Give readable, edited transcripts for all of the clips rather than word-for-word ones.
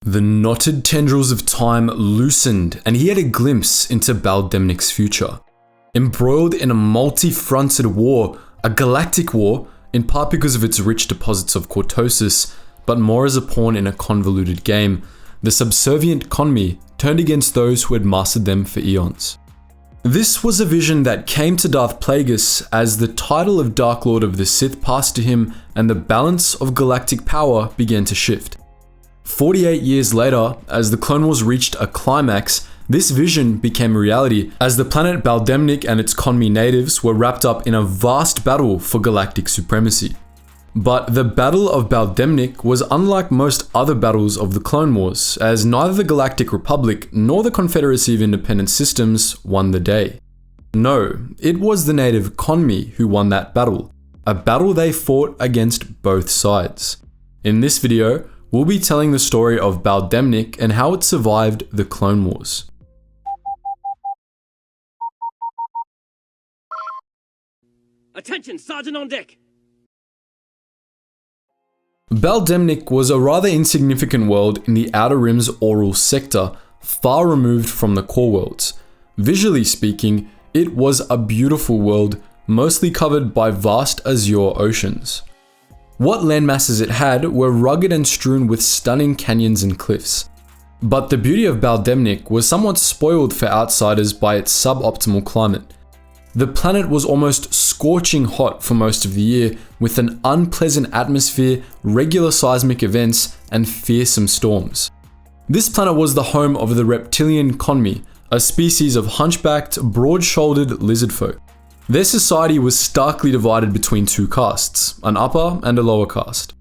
The knotted tendrils of time loosened, and he had a glimpse into Bal'demnic's future. Embroiled in a multi-fronted war, a galactic war, in part because of its rich deposits of cortosis, but more as a pawn in a convoluted game, the subservient Kon'me turned against those who had mastered them for eons. This was a vision that came to Darth Plagueis as the title of Dark Lord of the Sith passed to him and the balance of galactic power began to shift. 48 years later, as the Clone Wars reached a climax, this vision became reality as the planet Bal'demnic and its Kon'me natives were wrapped up in a vast battle for galactic supremacy. But the Battle of Bal'demnic was unlike most other battles of the Clone Wars, as neither the Galactic Republic nor the Confederacy of Independent Systems won the day. No, it was the native Kon'me who won that battle, a battle they fought against both sides. In this video, we'll be telling the story of Bal'demnic and how it survived the Clone Wars. Attention, Sergeant on deck! Bal'demnic was a rather insignificant world in the Outer Rim's Aural sector, far removed from the core worlds. Visually speaking, it was a beautiful world, mostly covered by vast azure oceans. What landmasses it had were rugged and strewn with stunning canyons and cliffs. But the beauty of Bal'demnic was somewhat spoiled for outsiders by its suboptimal climate. The planet was almost scorching hot for most of the year, with an unpleasant atmosphere, regular seismic events, and fearsome storms. This planet was the home of the reptilian Kon'me, a species of hunchbacked, broad-shouldered lizard folk. Their society was starkly divided between two castes, an upper and a lower caste.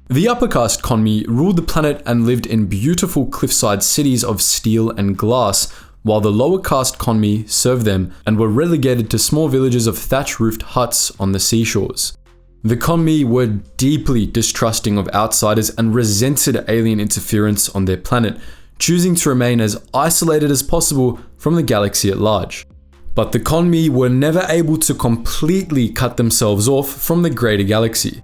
The upper caste Kon'me ruled the planet and lived in beautiful cliffside cities of steel and glass, while the lower caste Kon'me served them and were relegated to small villages of thatch-roofed huts on the seashores. The Kon'me were deeply distrusting of outsiders and resented alien interference on their planet, choosing to remain as isolated as possible from the galaxy at large. But the Kon'me were never able to completely cut themselves off from the greater galaxy.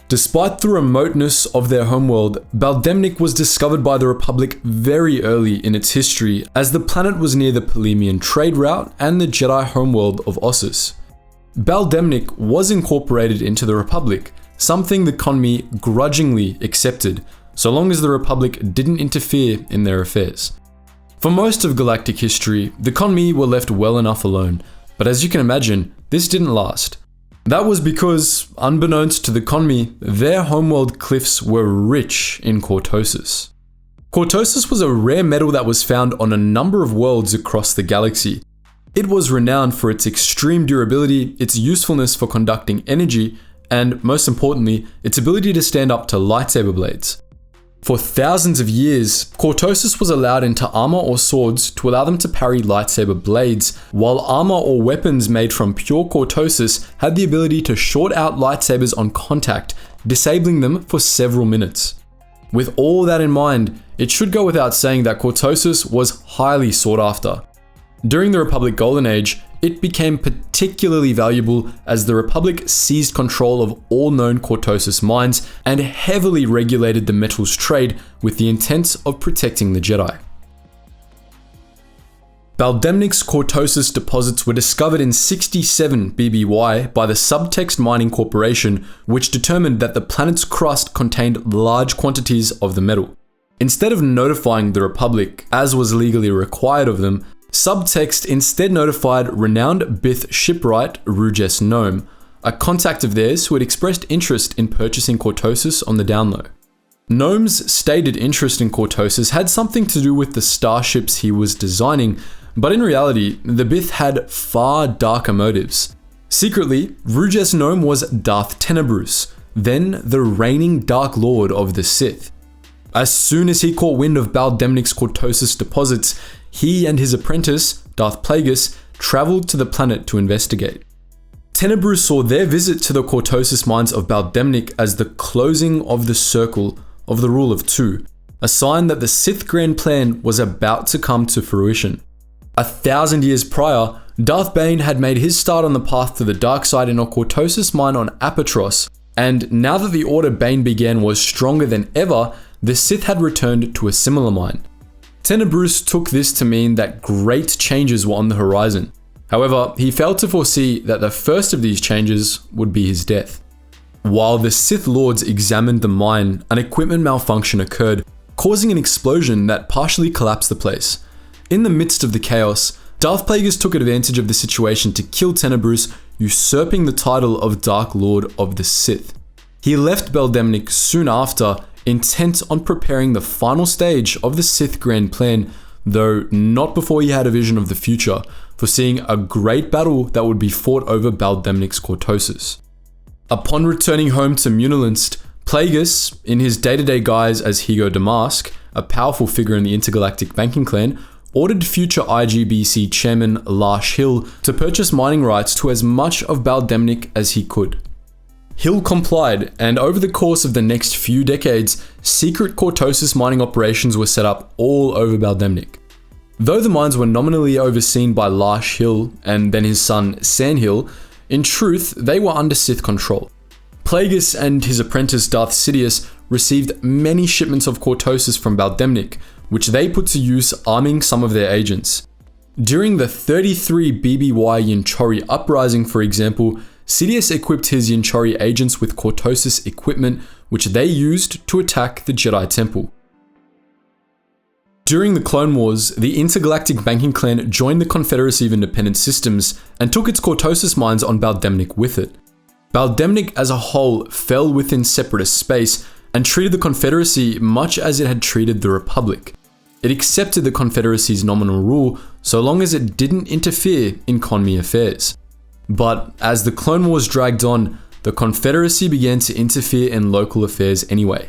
Despite the remoteness of their homeworld, Bal'demnic was discovered by the Republic very early in its history, as the planet was near the Polemian trade route and the Jedi homeworld of Ossus. Bal'demnic was incorporated into the Republic, something the Kon'me grudgingly accepted, so long as the Republic didn't interfere in their affairs. For most of galactic history, the Kon'me were left well enough alone, but as you can imagine, this didn't last. That was because, unbeknownst to the Kon'me, their homeworld cliffs were rich in cortosis. Cortosis was a rare metal that was found on a number of worlds across the galaxy. It was renowned for its extreme durability, its usefulness for conducting energy, and most importantly, its ability to stand up to lightsaber blades. For thousands of years, cortosis was allowed into armor or swords to allow them to parry lightsaber blades, while armor or weapons made from pure cortosis had the ability to short out lightsabers on contact, disabling them for several minutes. With all that in mind, it should go without saying that cortosis was highly sought after. During the Republic Golden Age, it became particularly valuable as the Republic seized control of all known cortosis mines and heavily regulated the metals trade with the intent of protecting the Jedi. Bal'demnic's cortosis deposits were discovered in 67 BBY by the Subtext Mining Corporation, which determined that the planet's crust contained large quantities of the metal. Instead of notifying the Republic, as was legally required of them, Subtext instead notified renowned Bith shipwright Ruges Nome, a contact of theirs who had expressed interest in purchasing cortosis on the down low. Nome's stated interest in cortosis had something to do with the starships he was designing, but in reality, the Bith had far darker motives. Secretly, Ruges Nome was Darth Tenebrous, then the reigning Dark Lord of the Sith. As soon as he caught wind of Bal'demnic's cortosis deposits, he and his apprentice, Darth Plagueis, travelled to the planet to investigate. Tenebrous saw their visit to the cortosis mines of Bal'demnic as the closing of the circle of the Rule of Two, a sign that the Sith Grand Plan was about to come to fruition. 1,000 years prior, Darth Bane had made his start on the path to the dark side in a cortosis mine on Apatros, and now that the order Bane began was stronger than ever, the Sith had returned to a similar mine. Tenebrous took this to mean that great changes were on the horizon. However, he failed to foresee that the first of these changes would be his death. While the Sith Lords examined the mine, an equipment malfunction occurred, causing an explosion that partially collapsed the place. In the midst of the chaos, Darth Plagueis took advantage of the situation to kill Tenebrous, usurping the title of Dark Lord of the Sith. He left Bal'demnic soon after, intent on preparing the final stage of the Sith Grand Plan, though not before he had a vision of the future, foreseeing a great battle that would be fought over Bal'demnic's cortosis. Upon returning home to Munilinst, Plagueis, in his day-to-day guise as Higo Damask, a powerful figure in the intergalactic banking clan, ordered future IGBC chairman Lash Hill to purchase mining rights to as much of Bal'demnic as he could. Hill complied, and over the course of the next few decades, secret cortosis mining operations were set up all over Bal'demnic. Though the mines were nominally overseen by Lash Hill and then his son San Hill, in truth they were under Sith control. Plagueis and his apprentice Darth Sidious received many shipments of cortosis from Bal'demnic, which they put to use arming some of their agents. During the 33 BBY Yinchori uprising, for example, Sidious equipped his Yinchori agents with cortosis equipment, which they used to attack the Jedi Temple. During the Clone Wars, the intergalactic banking clan joined the Confederacy of Independent Systems and took its cortosis mines on Bal'demnic with it. Bal'demnic as a whole fell within Separatist space and treated the Confederacy much as it had treated the Republic. It accepted the Confederacy's nominal rule so long as it didn't interfere in Kon'me affairs. But as the Clone Wars dragged on, the Confederacy began to interfere in local affairs anyway.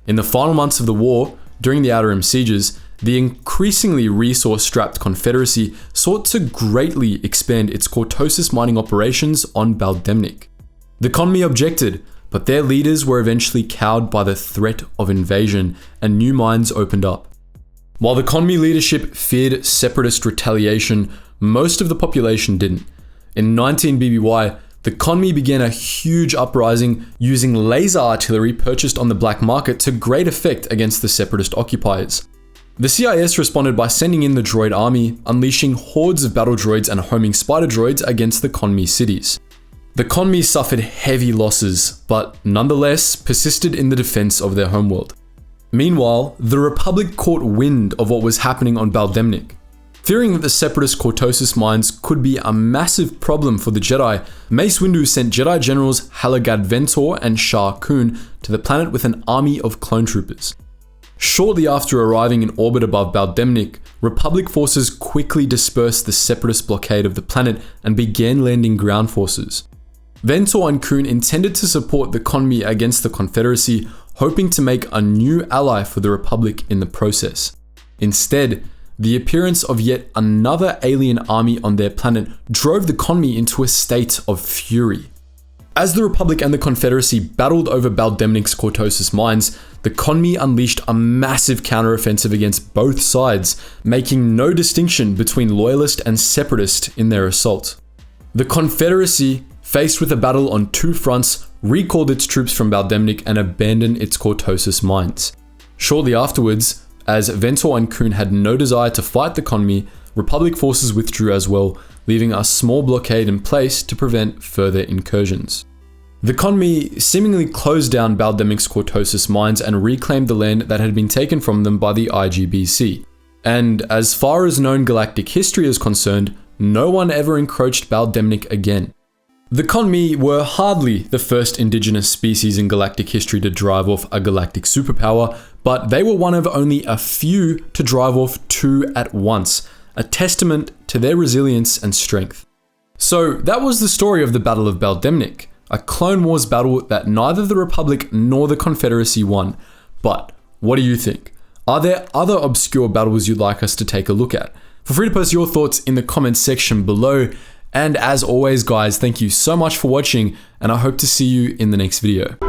In the final months of the war, during the Outer Rim sieges, the increasingly resource-strapped Confederacy sought to greatly expand its cortosis mining operations on Bal'demnic. The Kon'me objected, but their leaders were eventually cowed by the threat of invasion, and new mines opened up. While the Kon'me leadership feared Separatist retaliation, most of the population didn't. In 19 BBY, the Kon'me began a huge uprising using laser artillery purchased on the black market to great effect against the Separatist occupiers. The CIS responded by sending in the droid army, unleashing hordes of battle droids and homing spider droids against the Kon'me cities. The Kon'me suffered heavy losses, but nonetheless persisted in the defense of their homeworld. Meanwhile, the Republic caught wind of what was happening on Bal'demnic. Fearing that the Separatist cortosis mines could be a massive problem for the Jedi, Mace Windu sent Jedi Generals Halagad Ventor and Shah Kun to the planet with an army of clone troopers. Shortly after arriving in orbit above Bal'demnic, Republic forces quickly dispersed the Separatist blockade of the planet and began landing ground forces. Ventor and Kun intended to support the Kon'me against the Confederacy, hoping to make a new ally for the Republic in the process. Instead, the appearance of yet another alien army on their planet drove the Kon'me into a state of fury. As the Republic and the Confederacy battled over Bal'demnic's cortosis mines, the Kon'me unleashed a massive counteroffensive against both sides, making no distinction between loyalist and separatist in their assault. The Confederacy, faced with a battle on two fronts, recalled its troops from Bal'demnic and abandoned its cortosis mines. Shortly afterwards, as Ventor and Kun had no desire to fight the Kon'me, Republic forces withdrew as well, leaving a small blockade in place to prevent further incursions. The Kon'me seemingly closed down Bal'demnic's cortosis mines and reclaimed the land that had been taken from them by the IGBC. And as far as known galactic history is concerned, no one ever encroached Bal'demnic again. The Kon'me were hardly the first indigenous species in galactic history to drive off a galactic superpower, but they were one of only a few to drive off two at once, a testament to their resilience and strength. So that was the story of the Battle of Bal'demnic, a Clone Wars battle that neither the Republic nor the Confederacy won. But what do you think? Are there other obscure battles you'd like us to take a look at? Feel free to post your thoughts in the comments section below. And as always guys, thank you so much for watching, and I hope to see you in the next video.